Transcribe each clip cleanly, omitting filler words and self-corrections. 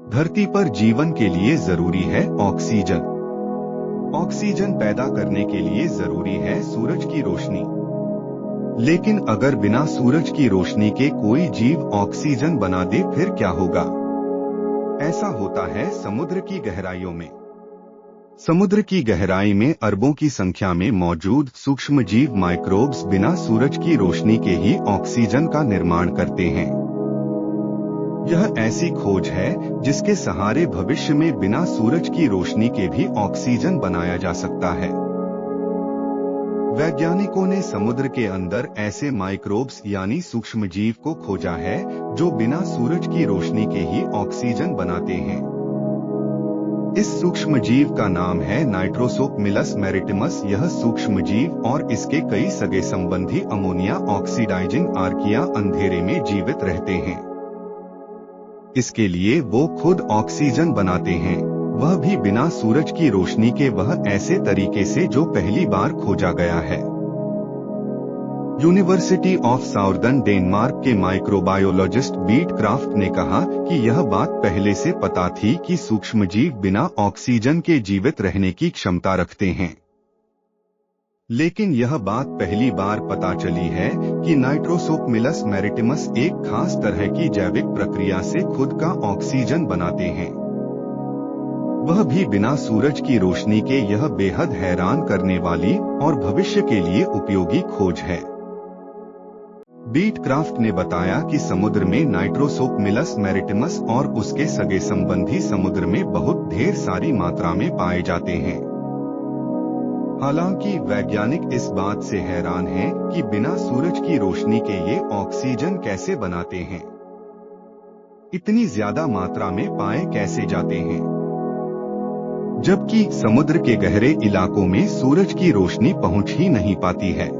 धरती पर जीवन के लिए जरूरी है ऑक्सीजन। ऑक्सीजन पैदा करने के लिए जरूरी है सूरज की रोशनी। लेकिन अगर बिना सूरज की रोशनी के कोई जीव ऑक्सीजन बना दे फिर क्या होगा? ऐसा होता है समुद्र की गहराइयों में। समुद्र की गहराई में अरबों की संख्या में मौजूद सूक्ष्म जीव माइक्रोब्स बिना सूरज की रोशनी के ही ऑक्सीजन का निर्माण करते हैं। यह ऐसी खोज है जिसके सहारे भविष्य में बिना सूरज की रोशनी के भी ऑक्सीजन बनाया जा सकता है। वैज्ञानिकों ने समुद्र के अंदर ऐसे माइक्रोब्स यानी सूक्ष्म जीव को खोजा है जो बिना सूरज की रोशनी के ही ऑक्सीजन बनाते हैं। इस सूक्ष्म जीव का नाम है नाइट्रोसोपमिलस मेरिटिमस। यह सूक्ष्म जीव और इसके कई सगे संबंधी अमोनिया ऑक्सीडाइजिंग आर्किया अंधेरे में जीवित रहते हैं। इसके लिए वो खुद ऑक्सीजन बनाते हैं, वह भी बिना सूरज की रोशनी के। वह ऐसे तरीके से जो पहली बार खोजा गया है। यूनिवर्सिटी ऑफ साउदर्न डेनमार्क के माइक्रोबायोलॉजिस्ट बीट क्राफ्ट ने कहा कि यह बात पहले से पता थी कि सूक्ष्मजीव बिना ऑक्सीजन के जीवित रहने की क्षमता रखते हैं, लेकिन यह बात पहली बार पता चली है कि नाइट्रोसोपमिलस मेरिटिमस एक खास तरह की जैविक प्रक्रिया से खुद का ऑक्सीजन बनाते हैं, वह भी बिना सूरज की रोशनी के। यह बेहद हैरान करने वाली और भविष्य के लिए उपयोगी खोज है। बीट क्राफ्ट ने बताया कि समुद्र में नाइट्रोसोपमिलस मेरिटिमस और उसके सगे संबंधी समुद्र में बहुत ढेर सारी मात्रा में पाए जाते हैं। हालांकि वैज्ञानिक इस बात से हैरान हैं कि बिना सूरज की रोशनी के ये ऑक्सीजन कैसे बनाते हैं, इतनी ज्यादा मात्रा में पाए कैसे जाते हैं, जबकि समुद्र के गहरे इलाकों में सूरज की रोशनी पहुंच ही नहीं पाती है।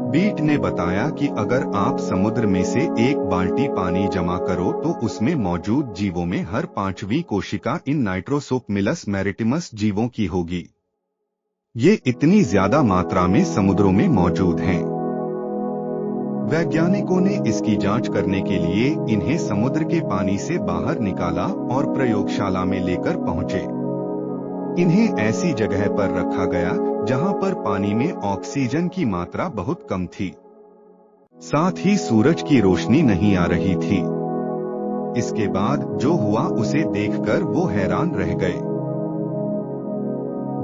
बीट ने बताया कि अगर आप समुद्र में से एक बाल्टी पानी जमा करो तो उसमें मौजूद जीवों में हर 5वीं कोशिका इन नाइट्रोसोपमिलस मेरिटिमस जीवों की होगी। ये इतनी ज्यादा मात्रा में समुद्रों में मौजूद हैं। वैज्ञानिकों ने इसकी जांच करने के लिए इन्हें समुद्र के पानी से बाहर निकाला और प्रयोगशाला में लेकर पहुंचे। इन्हें ऐसी जगह पर रखा गया जहां पर पानी में ऑक्सीजन की मात्रा बहुत कम थी, साथ ही सूरज की रोशनी नहीं आ रही थी। इसके बाद जो हुआ उसे देखकर वो हैरान रह गए।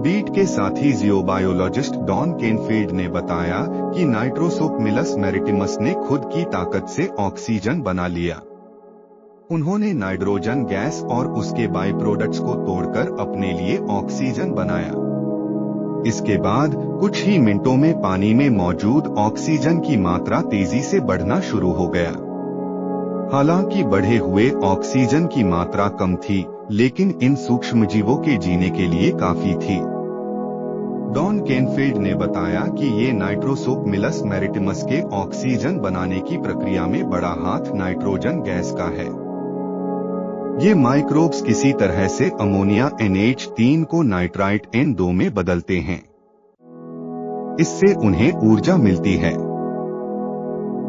बीट के साथी जियोबायोलॉजिस्ट डॉन केनफील्ड ने बताया कि नाइट्रोसोपमिलस मेरिटिमस ने खुद की ताकत से ऑक्सीजन बना लिया। उन्होंने नाइट्रोजन गैस और उसके बाई प्रोडक्ट्स को तोड़कर अपने लिए ऑक्सीजन बनाया। इसके बाद कुछ ही मिनटों में पानी में मौजूद ऑक्सीजन की मात्रा तेजी से बढ़ना शुरू हो गया। हालांकि बढ़े हुए ऑक्सीजन की मात्रा कम थी, लेकिन इन सूक्ष्मजीवों के जीने के लिए काफी थी। डॉन केनफील्ड ने बताया कि ये नाइट्रोसोपमिलस मेरिटिमस के ऑक्सीजन बनाने की प्रक्रिया में बड़ा हाथ नाइट्रोजन गैस का है। ये माइक्रोब्स किसी तरह से अमोनिया NH3 को नाइट्राइट N2 में बदलते हैं। इससे उन्हें ऊर्जा मिलती है।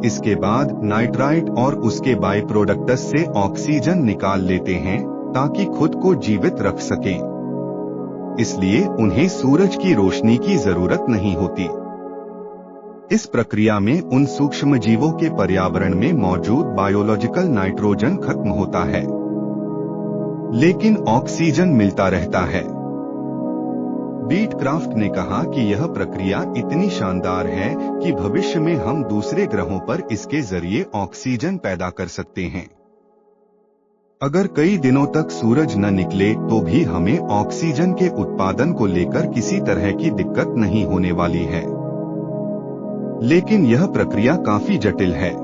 इसके बाद नाइट्राइट और उसके बाई प्रोडक्ट्स से ऑक्सीजन निकाल लेते हैं ताकि खुद को जीवित रख सकें। इसलिए उन्हें सूरज की रोशनी की जरूरत नहीं होती। इस प्रक्रिया में उन सूक्ष्म जीवों के पर्यावरण में मौजूद बायोलॉजिकल नाइट्रोजन खत्म होता है, लेकिन ऑक्सीजन मिलता रहता है। बीट क्राफ्ट ने कहा कि यह प्रक्रिया इतनी शानदार है कि भविष्य में हम दूसरे ग्रहों पर इसके जरिए ऑक्सीजन पैदा कर सकते हैं। अगर कई दिनों तक सूरज न निकले तो भी हमें ऑक्सीजन के उत्पादन को लेकर किसी तरह की दिक्कत नहीं होने वाली है, लेकिन यह प्रक्रिया काफी जटिल है।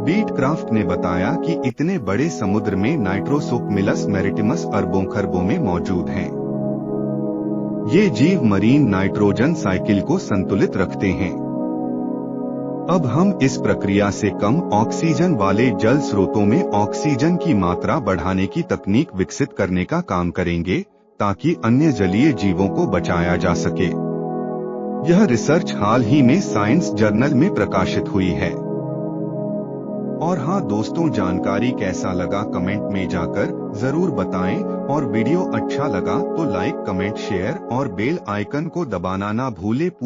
बीट क्राफ्ट ने बताया कि इतने बड़े समुद्र में नाइट्रोसोपमिलस मेरिटिमस अरबों खरबों में मौजूद हैं। ये जीव मरीन नाइट्रोजन साइकिल को संतुलित रखते हैं। अब हम इस प्रक्रिया से कम ऑक्सीजन वाले जल स्रोतों में ऑक्सीजन की मात्रा बढ़ाने की तकनीक विकसित करने का काम करेंगे ताकि अन्य जलीय जीवों को बचाया जा सके। यह रिसर्च हाल ही में साइंस जर्नल में प्रकाशित हुई है। और हाँ दोस्तों, जानकारी कैसा लगा कमेंट में जाकर जरूर बताएं, और वीडियो अच्छा लगा तो लाइक, कमेंट, शेयर और बेल आइकन को दबाना ना भूले।